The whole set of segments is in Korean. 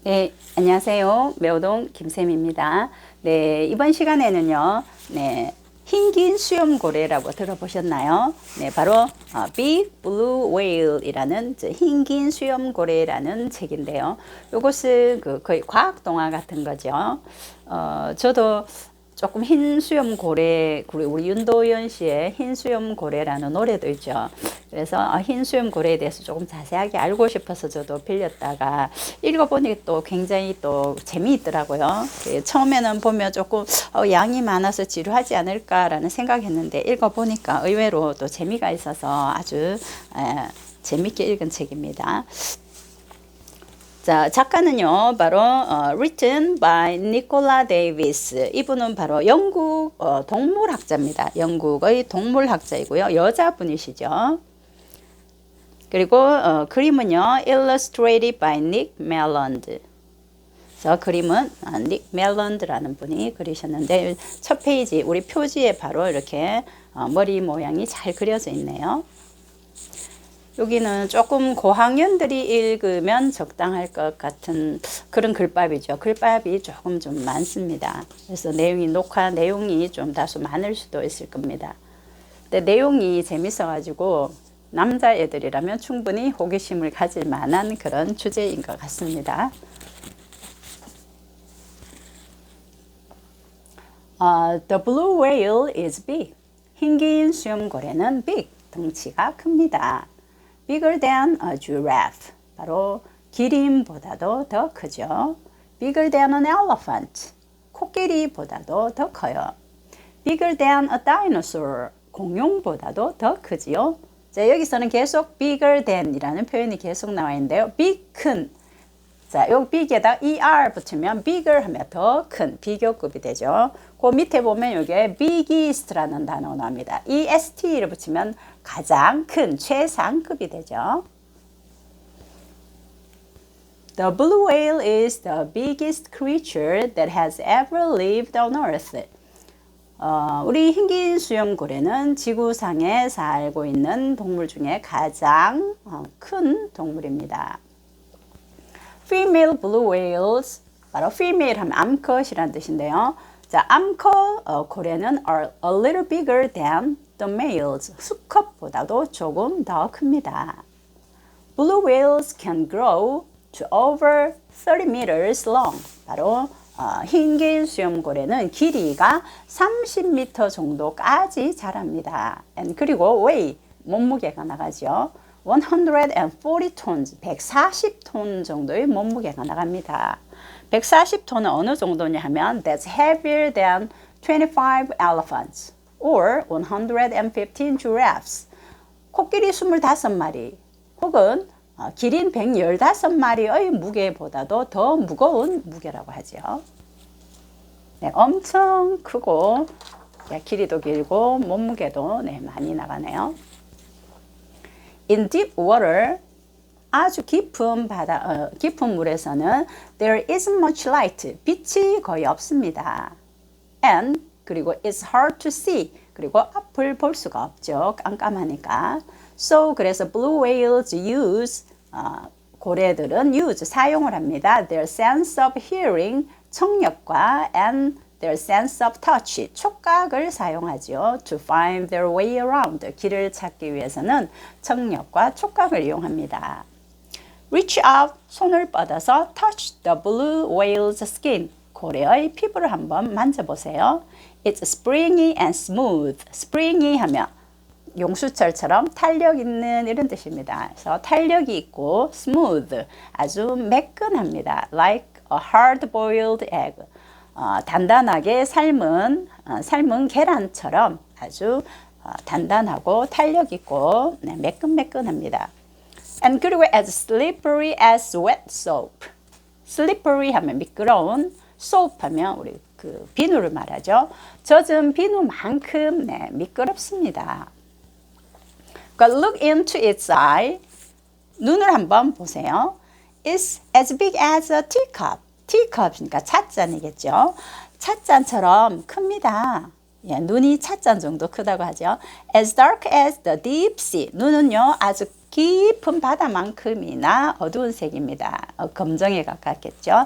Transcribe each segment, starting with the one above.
네, 안녕하세요. 매우동 김쌤입니다. 네, 이번 시간에는요, 네, 흰긴 수염고래라고 들어보셨나요? 네, 바로 Big Blue Whale이라는 흰긴 수염고래라는 책인데요. 이것은 거의 과학 동화 같은 거죠. 저도 조금 흰 수염 고래, 우리 윤도현 씨의 흰 수염 고래라는 노래도 있죠. 그래서 흰 수염 고래에 대해서 조금 자세하게 알고 싶어서 저도 빌렸다가 읽어보니 또 굉장히 또 재미있더라고요. 처음에는 보면 조금 양이 많아서 지루하지 않을까라는 생각했는데 읽어보니까 의외로 또 재미가 있어서 아주 재밌게 읽은 책입니다. 자, 작가는요, 바로 written by Nicola Davis. 이분은 바로 영국 동물학자입니다. 영국의 동물학자이고요. 여자분이시죠. 그리고 그림은요, illustrated by Nick Melland. 그래서 그림은 닉 멜런드라는 분이 그리셨는데 첫 페이지 우리 표지에 바로 이렇게 머리 모양이 잘 그려져 있네요. 여기는 조금 고학년들이 읽으면 적당할 것 같은 그런 글밥이죠. 글밥이 조금 좀 많습니다. 그래서 녹화 내용이 좀 다소 많을 수도 있을 겁니다. 근데 내용이 재밌어가지고 남자애들이라면 충분히 호기심을 가질 만한 그런 주제인 것 같습니다. The blue whale is big. 흰긴 수염고래는 big. 덩치가 큽니다. Bigger than a giraffe. 바로 기린보다도 더 크죠. Bigger than an elephant. 코끼리보다도 더 커요. Bigger than a dinosaur. 공룡보다도 더 크지요. 자, 여기서는 계속 bigger than 이라는 표현이 계속 나와 있는데요. big 큰. 자, 요 big에다 er 붙이면 bigger 하면 더 큰 비교급이 되죠. 그 밑에 보면 이게 biggest라는 단어가 나옵니다. est를 붙이면 가장 큰 최상급이 되죠. The blue whale is the biggest creature that has ever lived on Earth. 우리 흰긴 수염고래는 지구상에 살고 있는 동물 중에 가장 큰 동물입니다. Female blue whales, 바로 female 하면 암컷이란 뜻인데요. 자, 암컷 고래는 are a little bigger than the males. 수컷보다도 조금 더 큽니다. Blue whales can grow to over 30 meters long. 바로 흰긴 수염고래는 길이가 30m 정도까지 자랍니다. 그리고 weigh, 몸무게가 나가죠. 140 tons, 140톤 정도의 몸무게가 나갑니다. 140톤은 어느 정도냐 하면 that's heavier than 25 elephants or 115 giraffes. 코끼리 25마리 혹은 기린 115마리의 무게보다도 더 무거운 무게라고 하죠. 네, 엄청 크고 길이도 길고 몸무게도 많이 나가네요. In deep water, 아주 깊은 깊은 물에서는 there isn't much light, 빛이 거의 없습니다. And 그리고 it's hard to see, 그리고 앞을 볼 수가 없죠. 깜깜하니까. So 그래서 blue whales use, 고래들은 사용을 합니다. Their sense of hearing, 청력과 and their sense of touch, 촉각을 사용하죠. To find their way around, 길을 찾기 위해서는 청력과 촉각을 이용합니다. Reach out, 손을 뻗어서 touch the blue whale's skin, 고래의 피부를 한번 만져보세요. It's springy and smooth. springy 하면 용수철처럼 탄력 있는 이런 뜻입니다. 그래서 탄력이 있고 smooth, 아주 매끈합니다. Like a hard-boiled egg. 단단하게 삶은 계란처럼 아주 단단하고 탄력 있고 매끈매끈합니다. And 그리고 as slippery as wet soap. slippery 하면 미끄러운, soap 하면 우리 비누를 말하죠. 젖은 비누만큼 미끄럽습니다. 그러니까 look into its eye. 눈을 한번 보세요. It's as big as a teacup. teacup이니까 찻잔이겠죠. 찻잔처럼 큽니다. 눈이 찻잔 정도 크다고 하죠. As dark as the deep sea. 눈은요 아주 깊은 바다만큼이나 어두운 색입니다. 검정에 가깝겠죠.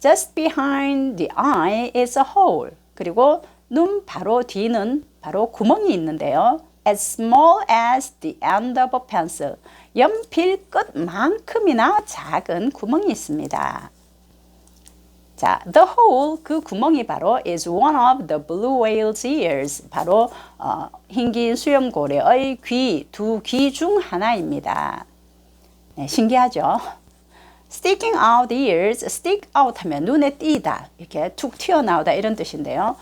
Just behind the eye is a hole. 그리고 눈 바로 뒤는 바로 구멍이 있는데요. As small as the end of a pencil. 연필 끝만큼이나 작은 구멍이 있습니다. 자, the hole, 그 구멍이 바로 is one of the blue whale's ears. 바로 흰긴 수염고래의 귀, 두 귀 중 하나입니다. 네, 신기하죠? Sticking out ears, stick out 하면 눈에 띄다, 이렇게 툭 튀어나오다 이런 뜻인데요.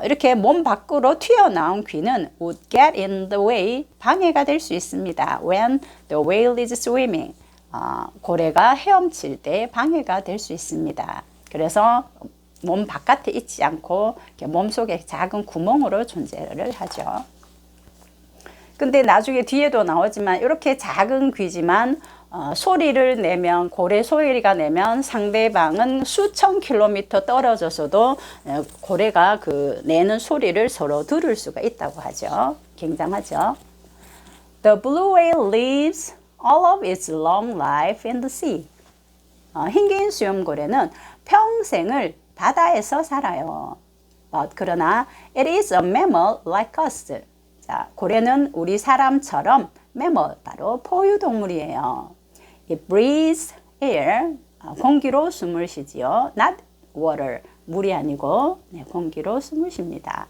이렇게 몸 밖으로 튀어나온 귀는 would get in the way, 방해가 될 수 있습니다. When the whale is swimming, 고래가 헤엄칠 때 방해가 될 수 있습니다. 그래서 몸 바깥에 있지 않고 몸속에 작은 구멍으로 존재를 하죠. 근데 나중에 뒤에도 나오지만 이렇게 작은 귀지만 소리를 내면, 고래 소리가 내면 상대방은 수천 킬로미터 떨어져서도 고래가 그 내는 소리를 서로 들을 수가 있다고 하죠. 굉장하죠. The blue whale lives all of its long life in the sea. 흰긴 수염고래는 평생을 바다에서 살아요. 그러나 it is a mammal like us. 자, 고래는 우리 사람처럼 mammal, 바로 포유동물이에요. It breathes air, 공기로 숨을 쉬지요. Not water, 물이 아니고 공기로 숨을 쉽니다.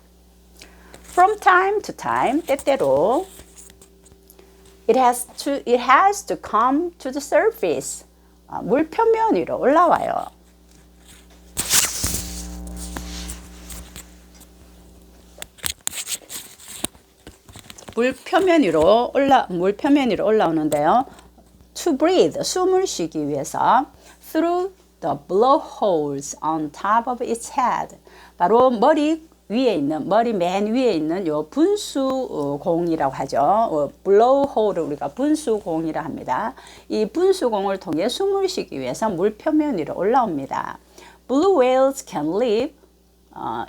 From time to time, 때때로 it has to come to the surface. 물 표면 위로 올라와요. 물 표면 위로 올라오는데요. To breathe, 숨을 쉬기 위해서 through the blowholes on top of its head. 바로 머리 맨 위에 있는 요 분수공이라고 하죠. blowhole을 우리가 분수공이라 합니다. 이 분수공을 통해 숨을 쉬기 위해서 물 표면 위로 올라옵니다. Blue whales can live,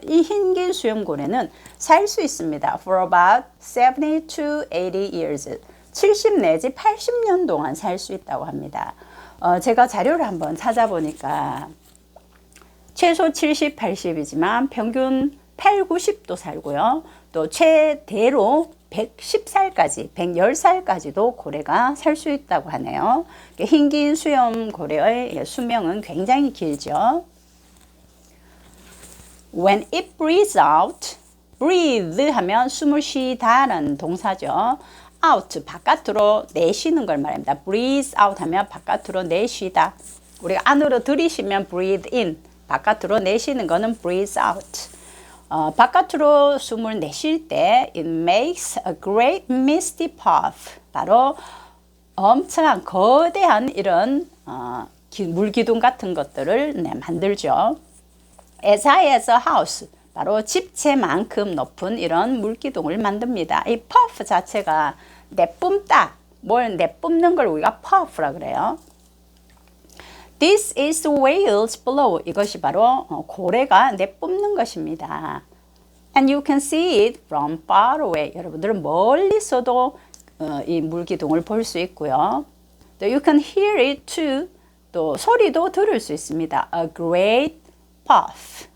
이 흰긴 수염고래는 살 수 있습니다. For about 70 to 80 years. 70 내지 80년 동안 살 수 있다고 합니다. 제가 자료를 한번 찾아보니까 최소 70, 80이지만 평균 8, 90도 살고요. 또 최대로 110살까지, 110살까지도 고래가 살 수 있다고 하네요. 흰긴 수염고래의 수명은 굉장히 길죠. When it breathes out, breathe 하면 숨을 쉬다라는 동사죠. out, 바깥으로 내쉬는 걸 말합니다. breathe out 하면 바깥으로 내쉬다. 우리가 안으로 들이쉬면 breathe in, 바깥으로 내쉬는 거는 breathe out. 바깥으로 숨을 내쉴 때 it makes a great misty puff. 바로 엄청난 거대한 이런 물기둥 같은 것들을 만들죠. As high as a house. 바로 집채만큼 높은 이런 물기둥을 만듭니다. 이 puff 자체가 내뿜다, 뭘 내뿜는 걸 우리가 puff라 그래요. This is the whale's blow. 이것이 바로 고래가 내뿜는 것입니다. And you can see it from far away. 여러분들은 멀리서도 이 물기둥을 볼 수 있고요. You can hear it too. 또 소리도 들을 수 있습니다. A great puff.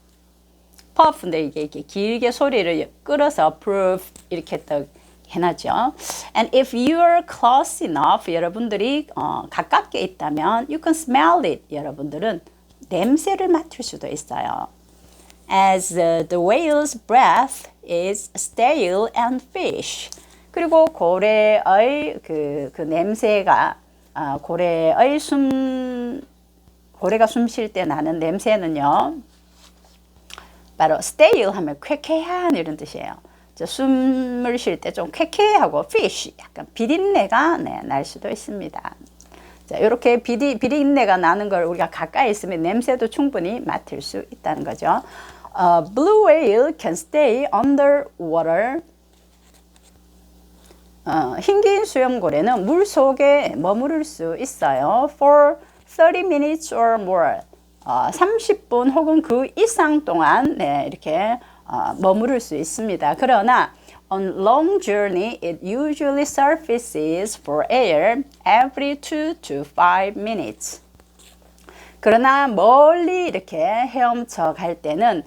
puff인데 이게 길게 소리를 끌어서 puff 이렇게 또 해놨죠. And if you're close enough, 여러분들이 가깝게 있다면 you can smell it. 여러분들은 냄새를 맡을 수도 있어요. As the whale's breath is stale and fish. 그리고 고래의 그 냄새가 고래가 숨 쉴 때 나는 냄새는요. 바로 stale 하면 쾌쾌한 이런 뜻이에요. 숨을 쉴 때 좀 쾌쾌하고 fish, 약간 비린내가 날 수도 있습니다. 자, 이렇게 비린내가 나는 걸 우리가 가까이 있으면 냄새도 충분히 맡을 수 있다는 거죠. Blue whale can stay underwater. 흰긴 수염고래는 물 속에 머무를 수 있어요. For 30 minutes or more. 30분 혹은 그 이상 동안 이렇게 머무를 수 있습니다. 그러나 On long journey, it usually surfaces for air every 2 to 5 minutes. 그러나 멀리 이렇게 헤엄쳐 갈 때는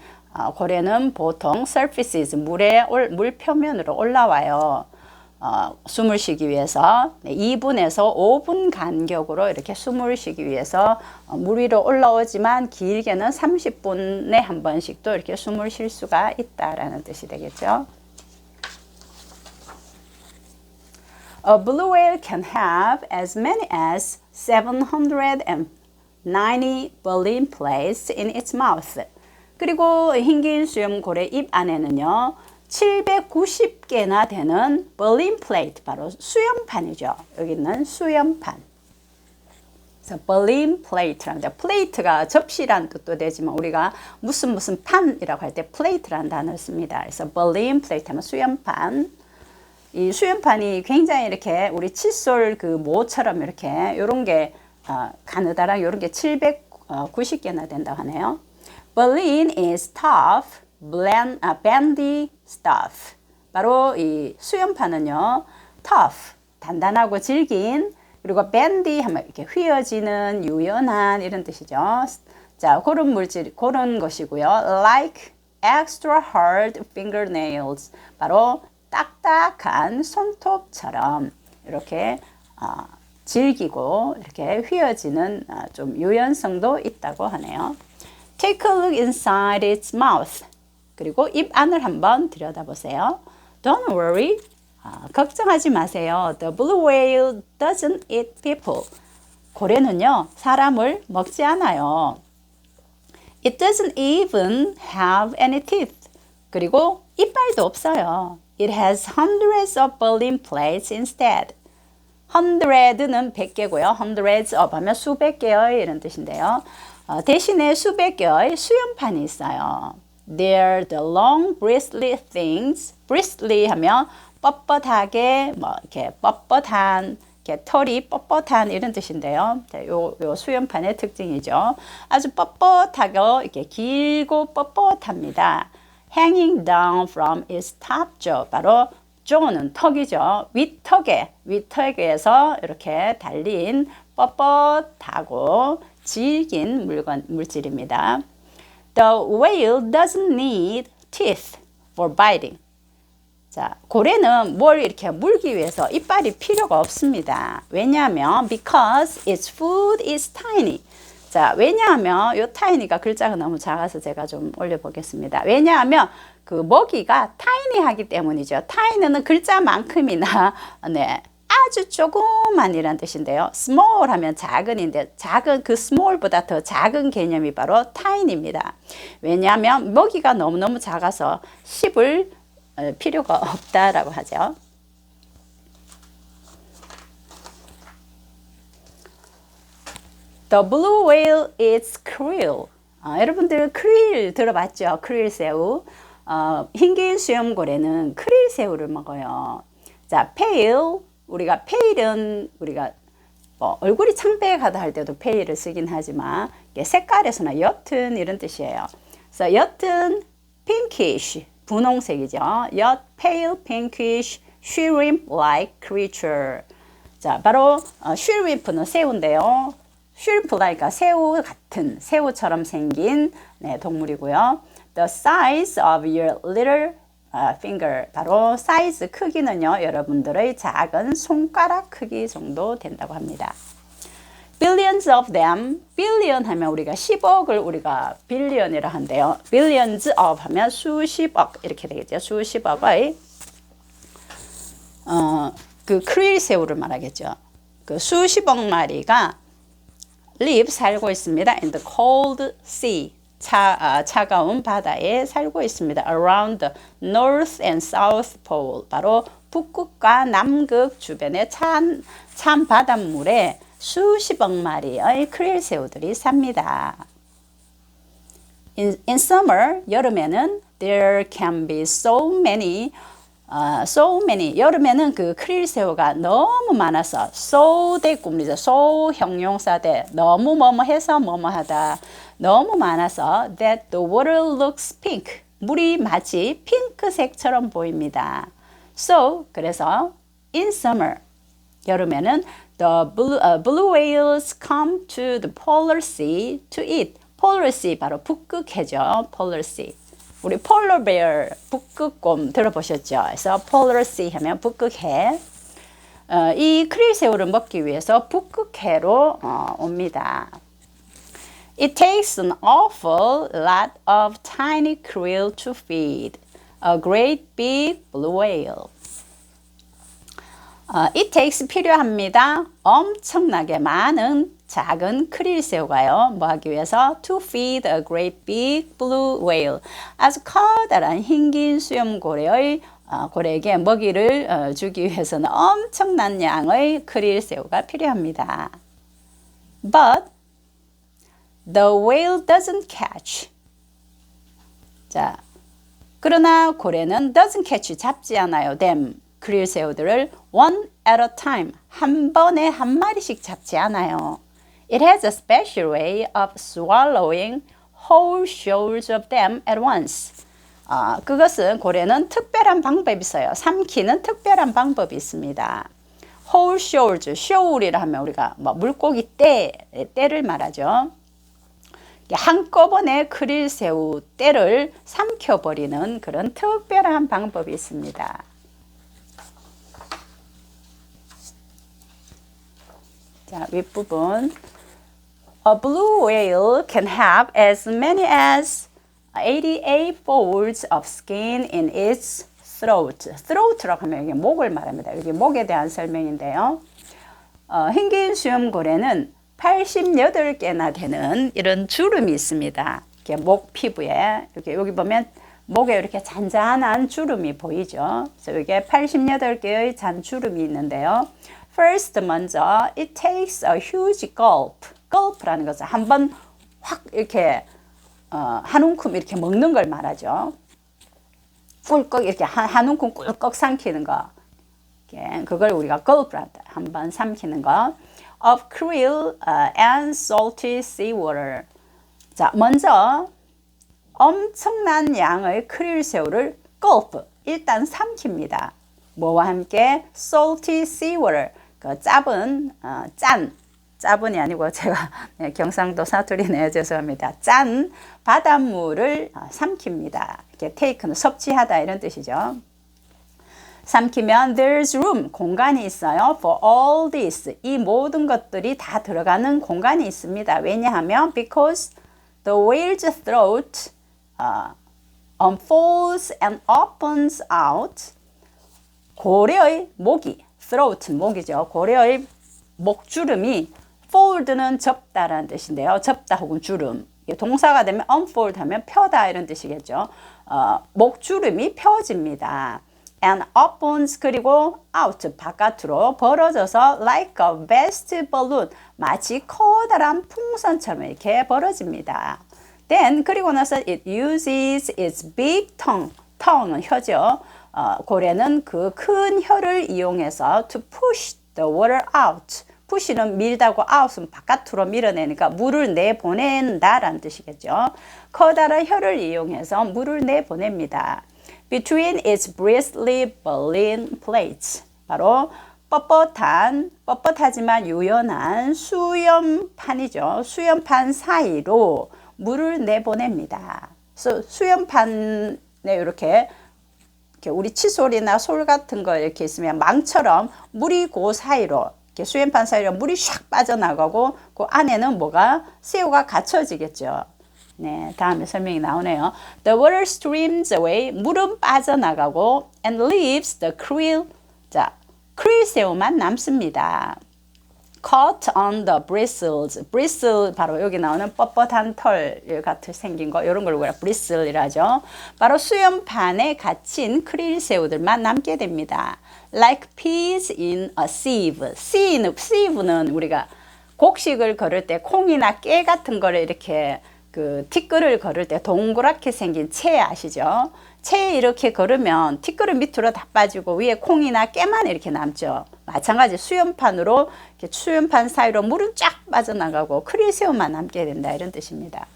고래는 보통 surfaces, 물 표면으로 올라와요. 숨을 쉬기 위해서 2분에서 5분 간격으로 이렇게 숨을 쉬기 위해서 물 위로 올라오지만 길게는 30분에 한 번씩도 이렇게 숨을 쉴 수가 있다라는 뜻이 되겠죠. A blue whale can have as many as 790 balloon plates in its mouth. 그리고 흰긴 수염고래 입 안에는요 790개나 되는 balloon plate, 바로 수염판이죠. 여기는 수염판. 그래서 balloon plate랍니다. plate가 접시란 뜻도 되지만 우리가 무슨 판이라고 할 때 plate라는 단어를 씁니다. 그래서 balloon plate 하면 수염판. 이 수염판이 굉장히 이렇게 우리 칫솔 그 모처럼 이렇게 요런 게 가느다란 요런 게 790개나 된다고 하네요. Balloon is tough, bendy stuff. 바로 이 수염판은요, tough, 단단하고 질긴, 그리고 bendy 하면 이렇게 휘어지는, 유연한 이런 뜻이죠. 자, 그런 물질, 그런 것이고요. Like extra hard fingernails. 바로 딱딱한 손톱처럼 이렇게 질기고 이렇게 휘어지는 좀 유연성도 있다고 하네요. Take a look inside its mouth. 그리고 입 안을 한번 들여다보세요. Don't worry. 걱정하지 마세요. The blue whale doesn't eat people. 고래는요, 사람을 먹지 않아요. It doesn't even have any teeth. 그리고 이빨도 없어요. It has hundreds of balloon plates instead. hundred는 100개고요. hundreds of 하면 수백 개의 이런 뜻인데요. 대신에 수백 개의 수염판이 있어요. They're the long bristly things. bristly 하면 뻣뻣하게 뭐 이렇게 뻣뻣한 이렇게 털이 뻣뻣한 이런 뜻인데요. 요 수염판의 특징이죠. 아주 뻣뻣하고 이렇게 길고 뻣뻣합니다. Hanging down from its top jaw. 바로 jaw는 턱이죠. 윗턱에서 이렇게 달린 뻣뻣하고 질긴 물질입니다. The whale doesn't need teeth for biting. 자, 고래는 뭘 이렇게 물기 위해서 이빨이 필요가 없습니다. 왜냐하면 because its food is tiny. 자, 왜냐하면 요 tiny가 글자가 너무 작아서 제가 좀 올려보겠습니다. 왜냐하면 그 먹이가 tiny하기 때문이죠. tiny는 글자만큼이나 네, 아주 조그만이란 뜻인데요. small 하면 작은인데 작은 그 small보다 더 작은 개념이 바로 tiny입니다. 왜냐하면 먹이가 너무너무 작아서 씹을 필요가 없다라고 하죠. The blue whale eats krill. 여러분들 크릴 들어봤죠? 크릴 새우. 흰긴 수염고래는 크릴 새우를 먹어요. 자, pale. 우리가 pale은 우리가 얼굴이 창백하다 할 때도 pale을 쓰긴 하지만 색깔에서는 옅은 이런 뜻이에요. 그래서 옅은 pinkish, 분홍색이죠. 옅, pale, pinkish, shrimp-like creature. 자, 바로 shrimp는 새우인데요. shrimp-like가 새우 같은, 새우처럼 생긴 동물이고요. The size of your little finger. 바로 사이즈 크기는요, 여러분들의 작은 손가락 크기 정도 된다고 합니다. Billions of them. billion 하면 우리가 10억을 우리가 billion이라 한대요. Billions of 하면 수십억 이렇게 되겠죠. 수십억의 그 크릴 새우를 말하겠죠. 그 수십억 마리가 live 살고 있습니다. In the cold sea. 차가운 바다에 살고 있습니다. Around the North and South Pole. 바로 북극과 남극 주변의 찬 바닷물에 수십억 마리의 크릴 새우들이 삽니다. In summer, 여름에는 there can be so many. 여름에는 그 크릴 새우가 너무 많아서 so 대꾸물이죠. so 형용사대 너무 뭐뭐 해서 뭐뭐 하다. 너무 많아서 that the water looks pink. 물이 마치 핑크색처럼 보입니다. So 그래서 in summer 여름에는 the blue whales come to the polar sea to eat. polar sea 바로 북극해죠. polar sea. 우리 polar bear 북극곰 들어보셨죠? 그래서 polar sea 하면 북극해. 이 크릴 새우를 먹기 위해서 북극해로 옵니다. It takes an awful lot of tiny krill to feed a great big blue whale. It takes 필요합니다. 엄청나게 많은 작은 크릴 새우가요. 뭐 하기 위해서? To feed a great big blue whale. 아주 커다란 흰긴 수염고래의 고래에게 먹이를 주기 위해서는 엄청난 양의 크릴 새우가 필요합니다. But the whale doesn't catch. 자, 그러나 고래는 doesn't catch 잡지 않아요. them 크릴 새우들을 one at a time 한 번에 한 마리씩 잡지 않아요. It has a special way of swallowing whole shoals of them at once. 그것은 고래는 특별한 방법이 있어요. 삼키는 특별한 방법이 있습니다. whole shoals, shoal이라 하면 우리가 뭐 물고기 떼를 말하죠. 한꺼번에 크릴 새우 떼를 삼켜버리는 그런 특별한 방법이 있습니다. 자, 윗부분. A blue whale can have as many as 88 folds of skin in its throat. throat라고 하면 이게 목을 말합니다. 여기 목에 대한 설명인데요. 흰긴 수염고래는 88개나 되는 이런 주름이 있습니다. 이렇게 목 피부에 이렇게 여기 보면 목에 이렇게 잔잔한 주름이 보이죠. 그래서 이게 88개의 잔주름이 있는데요. First 먼저 it takes a huge gulp. gulp라는 것은 한번 확 이렇게 한 움큼 이렇게 먹는 걸 말하죠. 꿀꺽 이렇게 한 움큼 꿀꺽 삼키는 거. 그걸 우리가 gulp한다. 한번 삼키는 거. Of krill and salty seawater. 자, 먼저 엄청난 양의 크릴 새우를 gulp 일단 삼킵니다. 뭐와 함께 salty seawater 그 짜분이 아니고 제가 경상도 사투리네요. 죄송합니다. 짠 바닷물을 삼킵니다. 이렇게 take는 섭취하다 이런 뜻이죠. 삼키면 there's room 공간이 있어요. For all this 이 모든 것들이 다 들어가는 공간이 있습니다. 왜냐하면 because the whale's throat unfolds and opens out 고래의 목이 throat 목이죠. 고래의 목주름이 fold는 접다라는 뜻인데요. 접다 혹은 주름. 동사가 되면 unfold 하면 펴다 이런 뜻이겠죠. 목주름이 펴집니다. and opens 그리고 out 바깥으로 벌어져서 like a vast balloon 마치 커다란 풍선처럼 이렇게 벌어집니다. Then 그리고 나서 it uses its big tongue는 혀죠. 고래는 그 큰 혀를 이용해서 to push the water out. push는 밀다고 out은 바깥으로 밀어내니까 물을 내보낸다라는 뜻이겠죠. 커다란 혀를 이용해서 물을 내보냅니다. Between its bristly baleen plates. 바로 뻣뻣하지만 유연한 수염판이죠. 수염판 사이로 물을 내보냅니다. 수염판에 이렇게 우리 칫솔이나 솔 같은 거 이렇게 있으면 망처럼 물이 그 사이로 이렇게 수염판 사이로 물이 샥 빠져나가고 그 안에는 뭐가 새우가 갇혀지겠죠. 네, 다음에 설명이 나오네요. The water streams away 물은 빠져나가고 and leaves the krill. 자, krill 새우만 남습니다. Caught on the bristles. bristle 바로 여기 나오는 뻣뻣한 털 같이 생긴 거 이런 걸 우리가 bristle이라죠. 바로 수염판에 갇힌 크릴 새우들만 남게 됩니다. Like peas in a sieve. sieve는 우리가 곡식을 걸을 때 콩이나 깨 같은 거를 이렇게 그 티끌을 걸을 때 동그랗게 생긴 채 아시죠? 채 이렇게 걸으면 티끌은 밑으로 다 빠지고 위에 콩이나 깨만 이렇게 남죠. 마찬가지 수염판으로 이렇게 수염판 사이로 물은 쫙 빠져나가고 크릴 새우만 남게 된다 이런 뜻입니다.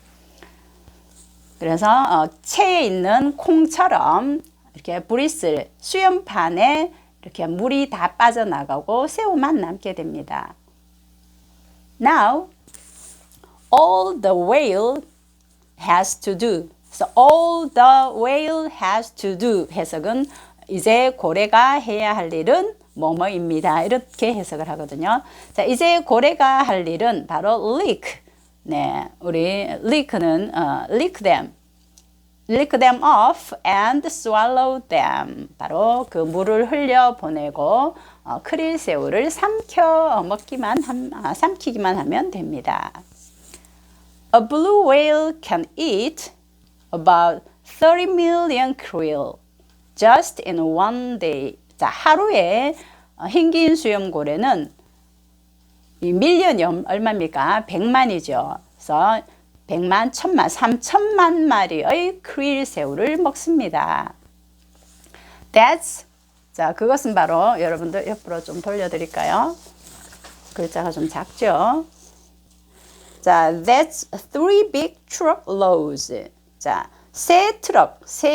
그래서 채에 있는 콩처럼 이렇게 브리스 수염판에 이렇게 물이 다 빠져나가고 새우만 남게 됩니다. Now, all the whale has to do. So all the whale has to do 해석은 이제 고래가 해야 할 일은 뭐뭐입니다. 이렇게 해석을 하거든요. 자, 이제 고래가 할 일은 바로 lick. 네, 우리 lick는 lick them off and swallow them. 바로 그 물을 흘려 보내고 크릴 새우를 삼키기만 하면 됩니다. A blue whale can eat about 30 million krill just in one day. 자, 하루에 흰긴 수염고래는 이 밀리언이 얼마입니까? 100만이죠. 그래서 100만, 1000만, 3000만 마리의 크릴 새우를 먹습니다. 자, 그것은 바로 여러분들 옆으로 좀 돌려드릴까요? 글자가 좀 작죠? 자, that's 3 big truckloads. 자, 세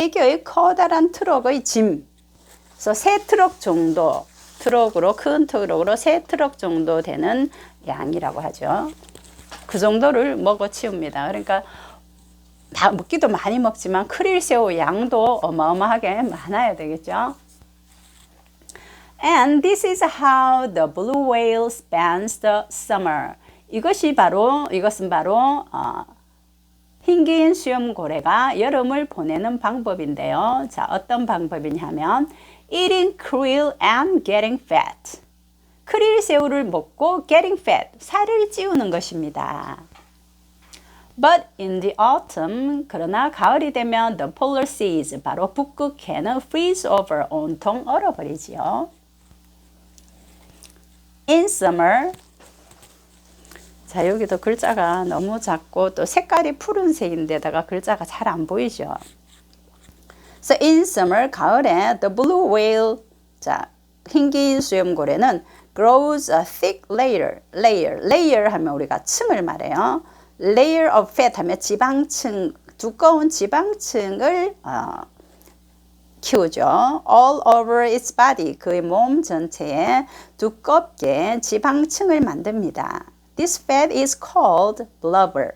개의 커다란 트럭의 짐. 그래서 세 트럭 정도, 큰 트럭으로 세 트럭 정도 되는 양이라고 하죠. 그 정도를 먹어 치웁니다. 그러니까 다 먹기도 많이 먹지만 크릴 새우 양도 어마어마하게 많아야 되겠죠. And this is how the blue whale spends the summer. 이것은 바로 흰긴 수염고래가 여름을 보내는 방법인데요. 자, 어떤 방법이냐면 eating krill and getting fat. 크릴 새우를 먹고 getting fat, 살을 찌우는 것입니다. But in the autumn, 그러나 가을이 되면 the polar seas, 바로 북극해는 freeze over, 온통 얼어버리지요. In summer, 자, 여기도 글자가 너무 작고 또 색깔이 푸른색인데다가 글자가 잘 안 보이죠. So in summer, 가을에 the blue whale, 자, 흰긴 수염고래는 grows a thick layer 하면 우리가 층을 말해요. layer of fat 하면 지방층, 두꺼운 지방층을 키우죠. all over its body, 그의 몸 전체에 두껍게 지방층을 만듭니다. This fat is called blubber.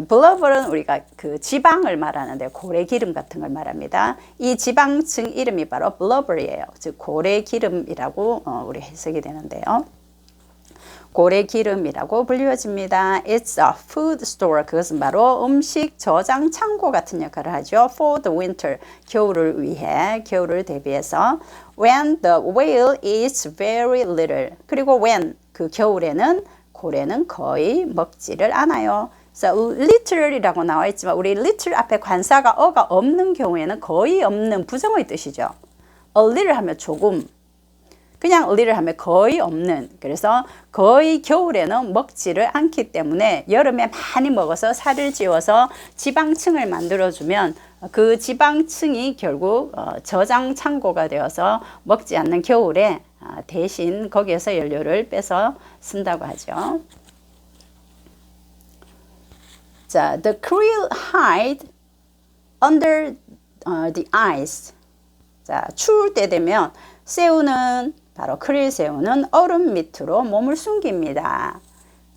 blubber은 우리가 그 지방을 말하는데 고래 기름 같은 걸 말합니다. 이 지방층 이름이 바로 blubber이에요. 즉 고래 기름이라고 우리 해석이 되는데요. 고래 기름이라고 불리워집니다. It's a food store. 그것은 바로 음식 저장 창고 같은 역할을 하죠. For the winter. 겨울을 위해, 겨울을 대비해서. When the whale eats very little. 그리고 when, 그 겨울에는 고래는 거의 먹지를 않아요. 그래서 little이라고 나와 있지만 우리 little 앞에 관사가 어가 없는 경우에는 거의 없는 부정의 뜻이죠. A little 하면 조금. 그냥 a little 하면 거의 없는. 그래서 거의 겨울에는 먹지를 않기 때문에 여름에 많이 먹어서 살을 찌워서 지방층을 만들어주면 그 지방층이 결국 저장 창고가 되어서 먹지 않는 겨울에 대신 거기에서 연료를 빼서 쓴다고 하죠. 자, the krill hide under the ice. 자, 추울 때 되면 새우는 바로 크릴 새우는 얼음 밑으로 몸을 숨깁니다.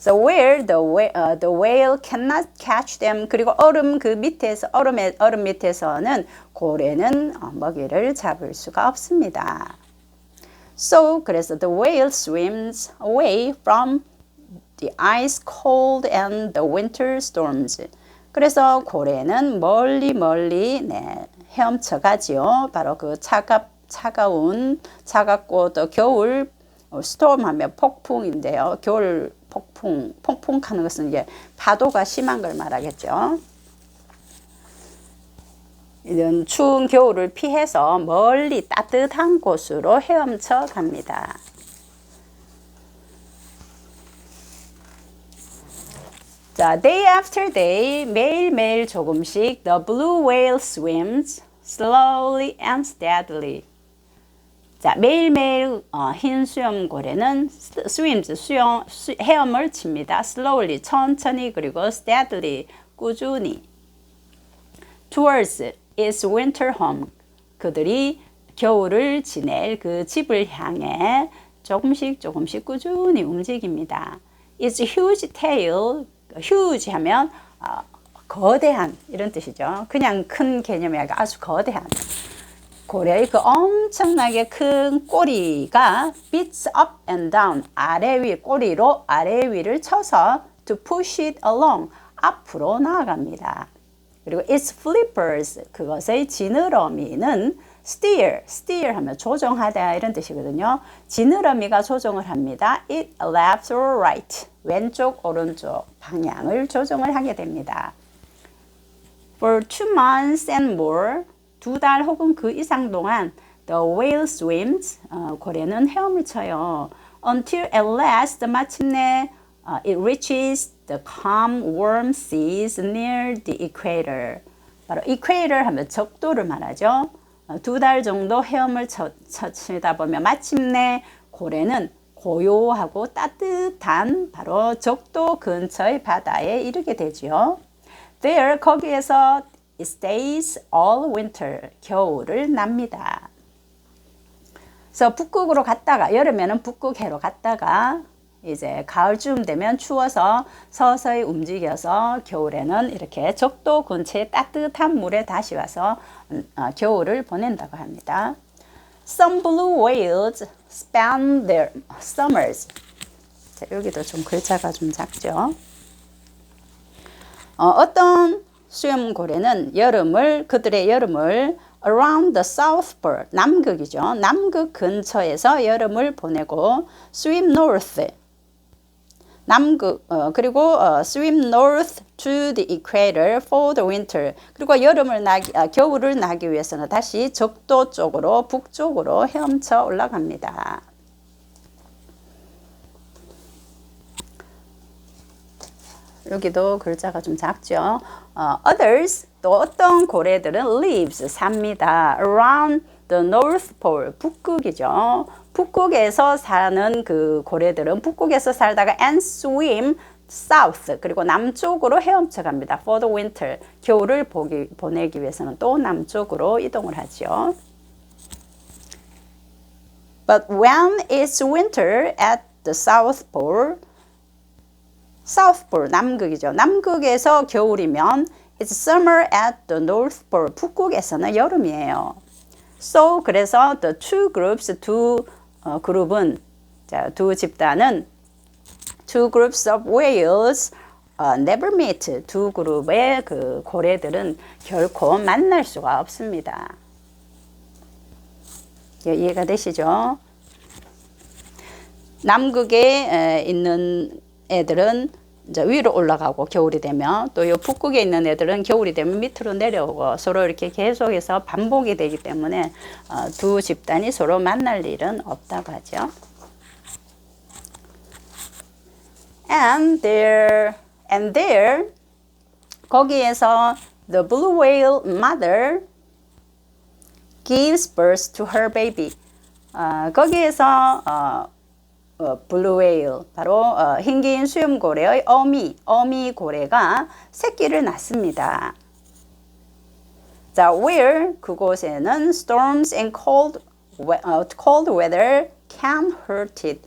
So where the whale cannot catch them. 그리고 얼음 그 밑에서 얼음 밑에서는 고래는 먹이를 잡을 수가 없습니다. So 그래서 the whale swims away from the ice cold and the winter storms. 그래서 고래는 멀리 헤엄쳐 가지요. 바로 그 차갑고 또 겨울 스톰 하면 폭풍인데요. 겨울 폭풍하는 것은 이제 파도가 심한 걸 말하겠죠. 이런 추운 겨울을 피해서 멀리 따뜻한 곳으로 헤엄쳐 갑니다. 자, day after day, 매일매일 조금씩 the blue whale swims slowly and steadily. 자, 매일매일 흰 수염고래는 swims, 헤엄을 칩니다. slowly, 천천히, 그리고 steadily, 꾸준히. towards its winter home. 그들이 겨울을 지낼 그 집을 향해 조금씩 꾸준히 움직입니다. Its huge tail, huge 하면 거대한 이런 뜻이죠. 그냥 큰 개념이 아니라 아주 거대한 고래의 그 엄청나게 큰 꼬리가 beats up and down, 아래 위 꼬리로 아래 위를 쳐서 to push it along, 앞으로 나아갑니다. 그리고 its flippers, 그것의 지느러미는 steer 하면 조정하다 이런 뜻이거든요. 지느러미가 조정을 합니다. It left or right, 왼쪽 오른쪽 방향을 조정을 하게 됩니다. For 2 months and more, 2달 혹은 그 이상 동안 the whale swims, 고래는 헤엄을 쳐요. Until at last, 마침내 it reaches the calm, warm seas near the equator. 바로 equator 하면 적도를 말하죠. 2달 정도 헤엄을 치다 보면 마침내 고래는 고요하고 따뜻한 바로 적도 근처의 바다에 이르게 되죠. There, 거기에서 it stays all winter, 겨울을 납니다. 그래서 북극으로 갔다가, 여름에는 북극해로 갔다가 이제 가을쯤 되면 추워서 서서히 움직여서 겨울에는 이렇게 적도 근처의 따뜻한 물에 다시 와서 겨울을 보낸다고 합니다. Some blue whales spend their summers. 자, 여기도 좀 글자가 좀 작죠. 어떤 수염고래는 그들의 여름을 around the South Pole, 남극이죠. 남극 근처에서 여름을 보내고 swim north, 그리고 swim north to the equator for the winter. 그리고 겨울을 나기 위해서는 다시 적도 쪽으로 북쪽으로 헤엄쳐 올라갑니다. 여기도 글자가 좀 작죠. Others, 또 어떤 고래들은 lives, 삽니다. Around the North Pole, 북극이죠. 북극에서 사는 그 고래들은 북극에서 살다가 and swim south, 그리고 남쪽으로 헤엄쳐 갑니다. For the winter, 겨울을 보내기 위해서는 또 남쪽으로 이동을 하죠. But when it's winter at the South Pole, South Pole, 남극이죠. 남극에서 겨울이면 it's summer at the North Pole, 북극에서는 여름이에요. So, 그래서 the two groups, 두 그룹은, 두 집단은 two groups of whales never meet. 두 그룹의 그 고래들은 결코 만날 수가 없습니다. 이해가 되시죠? 남극에 있는 애들은 이제 위로 올라가고 겨울이 되면, 또 이 북극에 있는 애들은 겨울이 되면 밑으로 내려오고 서로 이렇게 계속해서 반복이 되기 때문에 두 집단이 서로 만날 일은 없다고 하죠. And there, 거기에서 the blue whale mother gives birth to her baby. 거기에서 블루 웨일, 바로 흰긴 수염고래의 어미 고래가 새끼를 낳습니다. 자, where, 그곳에는 storms and cold weather can hurt it.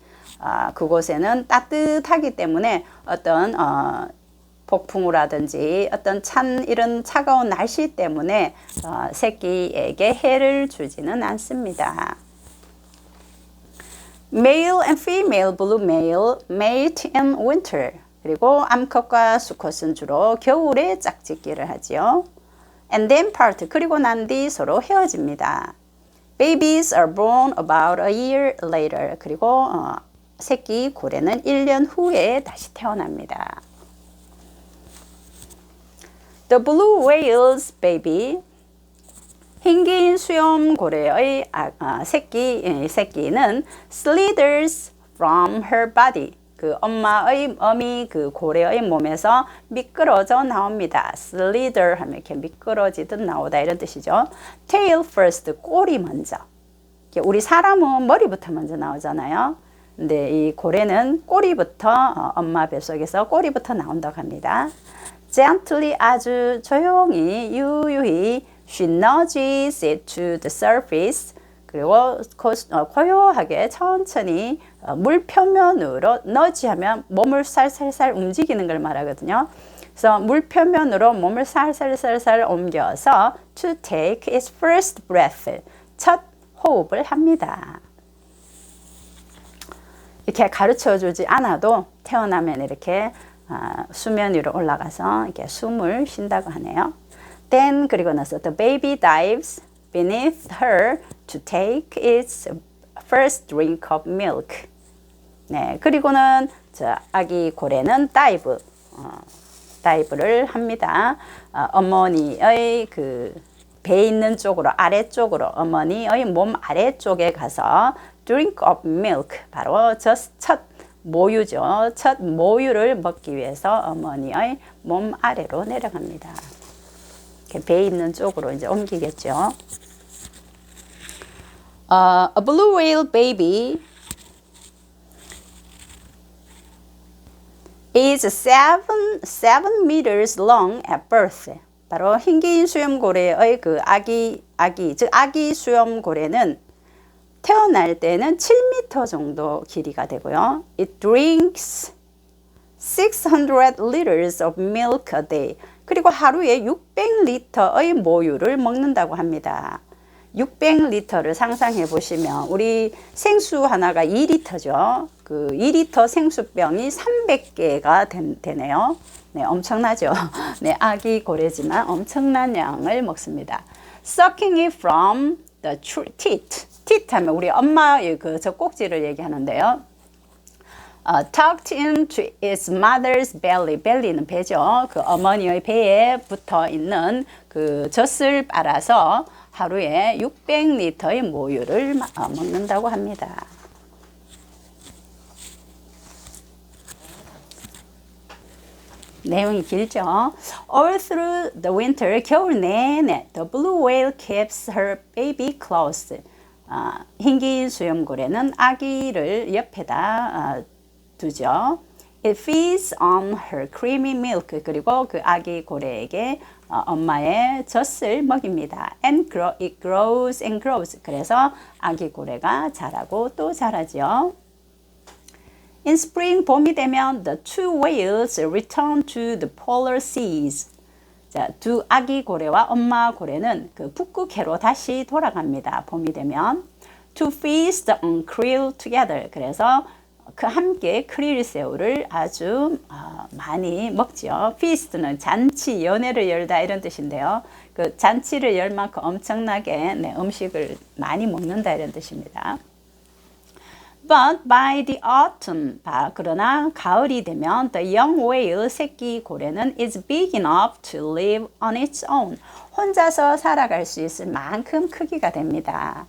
그곳에는 따뜻하기 때문에 어떤 폭풍우라든지 어떤 이런 차가운 날씨 때문에 새끼에게 해를 주지는 않습니다. Male and female blue whale mate in winter. 그리고 암컷과 수컷은 주로 겨울에 짝짓기를 하지요. And then part. 그리고 난 뒤 서로 헤어집니다. Babies are born about a year later. 그리고 새끼 고래는 1년 후에 다시 태어납니다. The blue whale's baby. 흰긴 수염고래의 새끼는 slithers from her body. 그 어미 그 고래의 몸에서 미끄러져 나옵니다. slither 하면 이렇게 미끄러지듯 나오다 이런 뜻이죠. tail first, 꼬리 먼저. 우리 사람은 머리부터 먼저 나오잖아요. 근데 이 고래는 꼬리부터 엄마 뱃속에서 꼬리부터 나온다고 합니다. gently, 아주 조용히 유유히 She nudges it to the surface. 그리고 고요하게 천천히 물 표면으로 너지하면 몸을 살살살 움직이는 걸 말하거든요. 그래서 물 표면으로 몸을 살살살살 옮겨서 to take its first breath. 첫 호흡을 합니다. 이렇게 가르쳐 주지 않아도 태어나면 이렇게 수면 위로 올라가서 이렇게 숨을 쉰다고 하네요. Then 그리고 나서 the baby dives beneath her to take its first drink of milk. 네, 그리고는 저 아기 고래는 다이브를 합니다. 어머니의 그 배 있는 쪽으로 아래쪽으로 어머니의 몸 아래쪽에 가서 drink of milk 바로 첫 모유죠. 첫 모유를 먹기 위해서 어머니의 몸 아래로 내려갑니다. 이렇게 배 있는 쪽으로 이제 옮기겠죠. A blue whale baby is 7 meters long at birth. 바로 흰긴 수염고래의 그 아기 수염고래는 태어날 때는 7m 정도 길이가 되고요. It drinks 600 liters of milk a day. 그리고 하루에 600리터의 모유를 먹는다고 합니다. 600리터를 상상해 보시면 우리 생수 하나가 2리터죠. 그 2리터 생수병이 300개가 되네요. 네, 엄청나죠. 네, 아기 고래지만 엄청난 양을 먹습니다. Sucking it from the teat. teat 하면 우리 엄마의 그 젖꼭지를 얘기하는데요. Tucked into its mother's belly. belly는 배죠. 그 어머니의 배에 붙어 있는 그 젖을 빨아서 하루에 600리터의 모유를 먹는다고 합니다. 내용이 길죠. All through the winter, 겨울 내내 the blue whale keeps her baby close. 흰긴 수염고래는 아기를 옆에다 두죠. It feeds on her creamy milk. 그리고 그 아기 고래에게 엄마의 젖을 먹입니다. And it grows and grows. 그래서 아기 고래가 자라고 또 자라죠. In spring, 봄이 되면 the two whales return to the polar seas. 자, 두 아기 고래와 엄마 고래는 그 북극해로 다시 돌아갑니다. 봄이 되면 to feast on krill together. 그래서 그 함께 크릴 새우를 아주 많이 먹죠. feast는 잔치, 연회를 열다 이런 뜻인데요. 그 잔치를 열 만큼 엄청나게 음식을 많이 먹는다 이런 뜻입니다. But by the autumn, 그러나 가을이 되면 the young whale, 새끼 고래는 is big enough to live on its own. 혼자서 살아갈 수 있을 만큼 크기가 됩니다.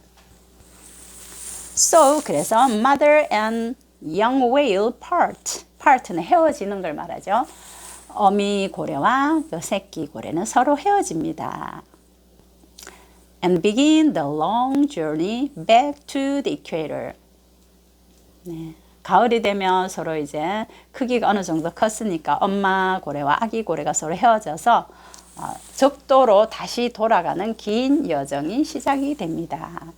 So, 그래서 mother and young whale part는 헤어지는 걸 말하죠. 어미 고래와 그 새끼 고래는 서로 헤어집니다. And begin the long journey back to the equator. 네. 가을이 되면 서로 이제 크기가 어느 정도 컸으니까 엄마 고래와 아기 고래가 서로 헤어져서 적도로 다시 돌아가는 긴 여정이 시작이 됩니다.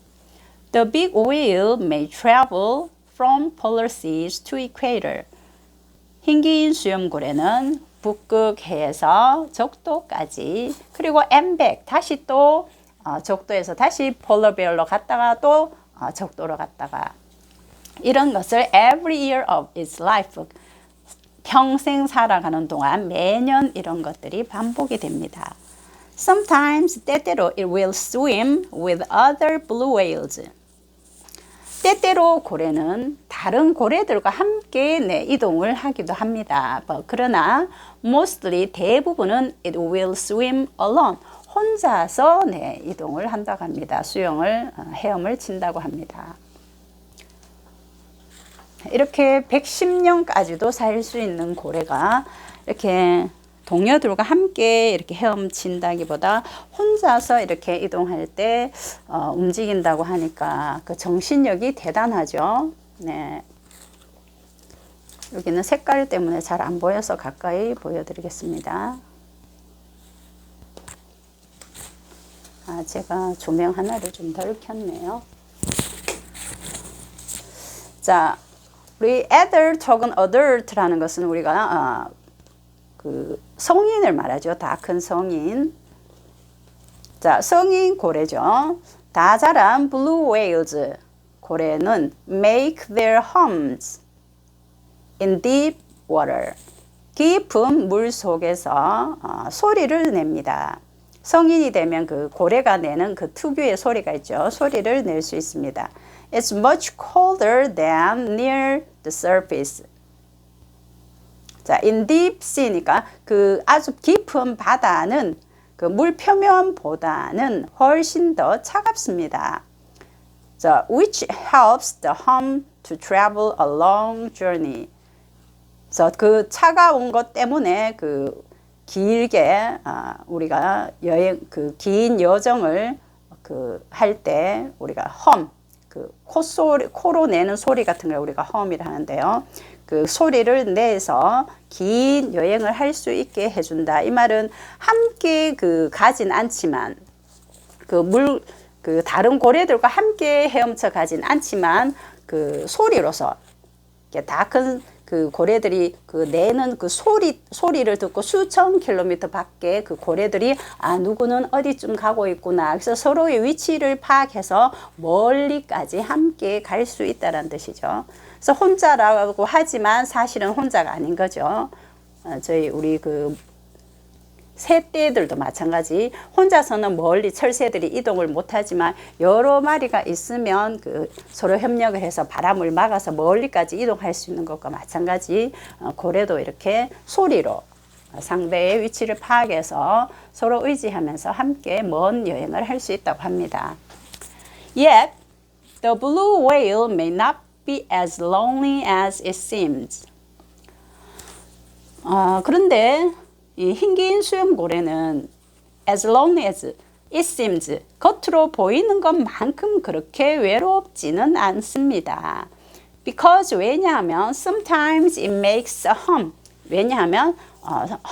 The big whale may travel from polar seas to equator. 흰긴 수염고래는 북극해에서 적도까지 그리고 and back 다시 또 적도에서 다시 polar bear로 갔다가 또 적도로 갔다가 이런 것을 every year of its life 평생 살아가는 동안 매년 이런 것들이 반복이 됩니다. Sometimes 때때로 it will swim with other blue whales. 때때로 고래는 다른 고래들과 함께 이동을 하기도 합니다. 그러나 mostly 대부분은 it will swim alone. 혼자서 이동을 한다고 합니다. 헤엄을 친다고 합니다. 이렇게 110년까지도 살 수 있는 고래가 이렇게 동료들과 함께 이렇게 헤엄친다기보다 혼자서 이렇게 이동할 때 움직인다고 하니까 그 정신력이 대단하죠. 네. 여기는 색깔 때문에 잘 안 보여서 가까이 보여드리겠습니다. 제가 조명 하나를 좀 덜 켰네요. 자, 우리 adult 혹은 adult라는 것은 우리가 그 성인을 말하죠. 다 큰 성인. 자, 성인 고래죠. 다 자란 blue whales 고래는 make their homes in deep water. 깊은 물 속에서 소리를 냅니다. 성인이 되면 그 고래가 내는 그 특유의 소리가 있죠. 소리를 낼 수 있습니다. It's much colder than near the surface. 자, in deep sea니까 그 아주 깊은 바다는 그 물 표면보다는 훨씬 더 차갑습니다. 자, which helps the hum to travel a long journey. 그래서 그 차가운 것 때문에 그 길게 우리가 여행 그 긴 여정을 그 할 때 우리가 험 그 콧소리 코로 내는 소리 같은 걸 우리가 험이라 하는데요. 그 소리를 내서 긴 여행을 할 수 있게 해준다. 이 말은 함께 그 가진 않지만 그 다른 고래들과 함께 헤엄쳐 가진 않지만 그 소리로서 다 큰 그 고래들이 그 내는 그 소리를 듣고 수천 킬로미터 밖에 그 고래들이 누구는 어디쯤 가고 있구나. 그래서 서로의 위치를 파악해서 멀리까지 함께 갈 수 있다는 뜻이죠. 그래서 혼자라고 하지만 사실은 혼자가 아닌 거죠. 우리 그 새떼들도 마찬가지. 혼자서는 멀리 철새들이 이동을 못하지만 여러 마리가 있으면 그 서로 협력을 해서 바람을 막아서 멀리까지 이동할 수 있는 것과 마찬가지. 고래도 이렇게 소리로 상대의 위치를 파악해서 서로 의지하면서 함께 먼 여행을 할 수 있다고 합니다. Yet, the blue whale may not be as lonely as it seems. 그런데 이 흰긴 수염고래는 as lonely as it seems 겉으로 보이는 것만큼 그렇게 외롭지는 않습니다. Because 왜냐하면 sometimes it makes a hum. 왜냐하면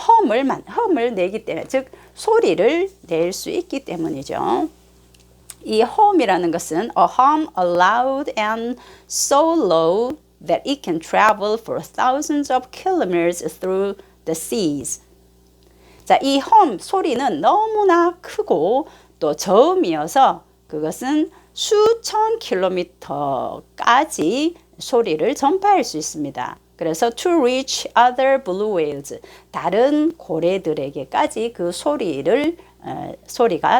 험을 내기 때문에 즉 소리를 낼 수 있기 때문이죠. 이 hum이라는 것은 a hum loud and so low that it can travel for thousands of kilometers through the seas. 자, 이 험 소리는 너무나 크고 또 저음이어서 그것은 수천 킬로미터까지 소리를 전파할 수 있습니다. 그래서 to reach other blue whales, 다른 고래들에게까지 그 소리가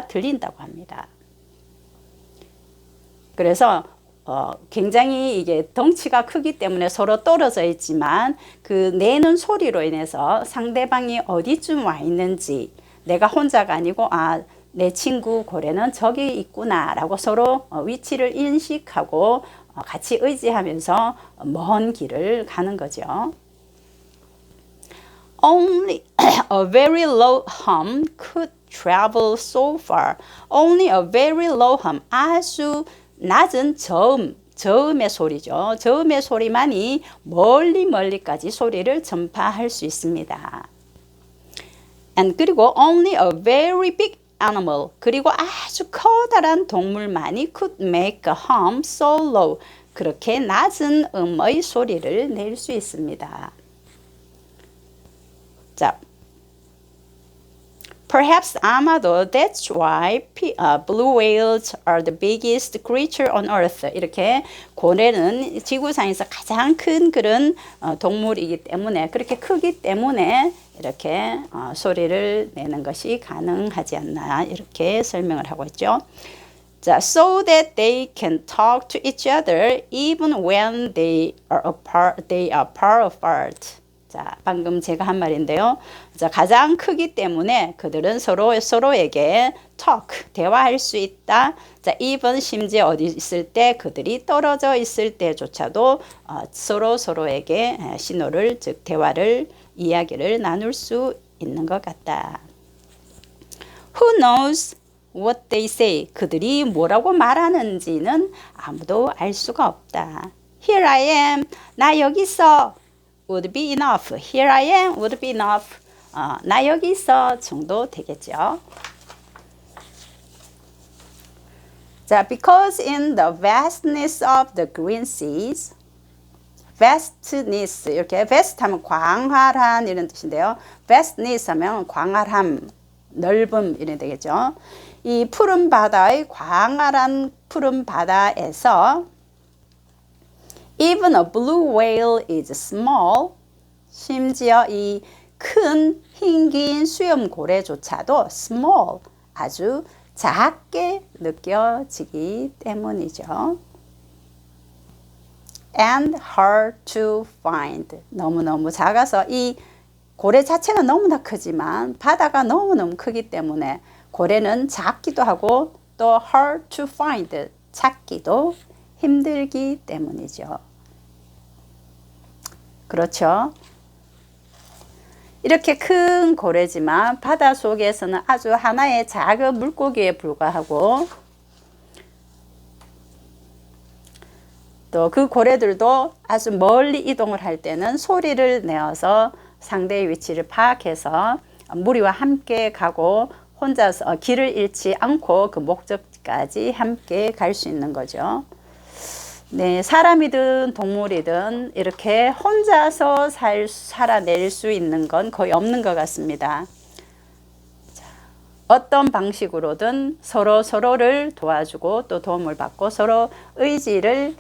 들린다고 합니다. 그래서 굉장히 이게 덩치가 크기 때문에 서로 떨어져 있지만 그 내는 소리로 인해서 상대방이 어디쯤 와 있는지 내가 혼자가 아니고 내 친구 고래는 저기 있구나 라고 서로 위치를 인식하고 같이 의지하면서 먼 길을 가는 거죠. Only a very low hum could travel so far. Only a very low hum. 아주 낮은 저음의 소리죠. 저음의 소리만이 멀리까지 소리를 전파할 수 있습니다. And 그리고 only a very big animal. 그리고 아주 커다란 동물만이 could make a hum so low. 그렇게 낮은 음의 소리를 낼 수 있습니다. 자, Perhaps 아마도 that's why blue whales are the biggest creature on earth. 이렇게 고래는 지구상에서 가장 큰 그런 동물이기 때문에 그렇게 크기 때문에 이렇게 소리를 내는 것이 가능하지 않나 이렇게 설명을 하고 있죠. 자, so that they can talk to each other even when they are far apart. 자, 방금 제가 한 말인데요. 자, 가장 크기 때문에 그들은 서로에게 talk, 대화할 수 있다. 자, even 심지어 어디 있을 때 그들이 떨어져 있을 때조차도 서로에게 신호를, 즉 대화를, 이야기를 나눌 수 있는 것 같다. Who knows what they say? 그들이 뭐라고 말하는지는 아무도 알 수가 없다. Here I am. 나 여기 있어. would be enough. Here I am would be enough. 나 여기 있어 정도 되겠죠. 자, because in the vastness of the green seas, vastness, 이렇게 vast 하면 광활한 이런 뜻인데요. vastness 하면 광활함, 넓음 이런 되겠죠. 이 푸른 바다의 광활한 푸른 바다에서 even a blue whale is small, 심지어 이 큰 흰긴 수염고래조차도 small, 아주 작게 느껴지기 때문이죠. And hard to find. 너무너무 작아서 이 고래 자체가 너무나 크지만 바다가 너무너무 크기 때문에 고래는 작기도 하고 또 hard to find, 찾기도 힘들기 때문이죠. 그렇죠? 이렇게 큰 고래지만 바다 속에서는 아주 하나의 작은 물고기에 불과하고 또 그 고래들도 아주 멀리 이동을 할 때는 소리를 내어서 상대의 위치를 파악해서 무리와 함께 가고 혼자서 길을 잃지 않고 그 목적지까지 함께 갈 수 있는 거죠. 네, 사람이든 동물이든 이렇게 혼자서 살아낼 수 있는 건 거의 없는 것 같습니다. 자, 어떤 방식으로든 서로를 도와주고 또 도움을 받고 서로 의지를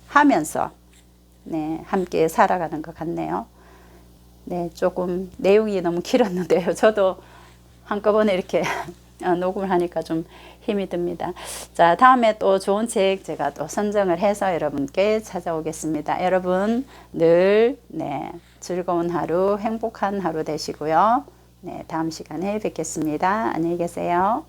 하면서 네, 함께 살아가는 것 같네요. 네, 조금 내용이 너무 길었는데요. 저도 한꺼번에 이렇게 녹음을 하니까 좀 힘이 듭니다. 자, 다음에 또 좋은 책 제가 또 선정을 해서 여러분께 찾아오겠습니다. 여러분 늘 네, 즐거운 하루, 행복한 하루 되시고요. 네, 다음 시간에 뵙겠습니다. 안녕히 계세요.